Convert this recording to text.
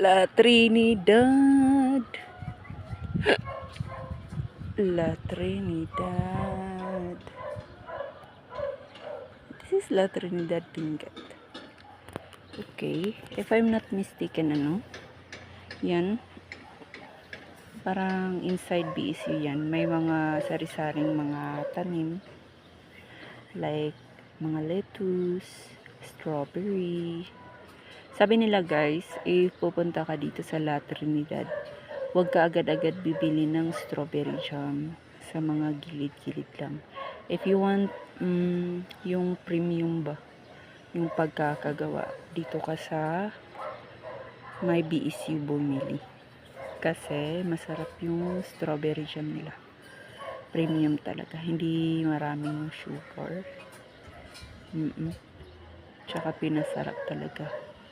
La Trinidad. La Trinidad. This is La Trinidad Benguet. Okay, if I'm not mistaken, yan, parang inside BSU yan. May mga sari-saring mga tanim, like mga lettuce, strawberry. Sabi nila guys, if pupunta ka dito sa La Trinidad, huwag ka agad-agad bibili ng strawberry jam sa mga gilid-gilid lang. If you want yung premium ba, yung pagkakagawa, dito ka sa may BSU bumili. Kasi masarap yung strawberry jam nila. Premium talaga. Hindi maraming sugar. Tsaka pinasarap talaga.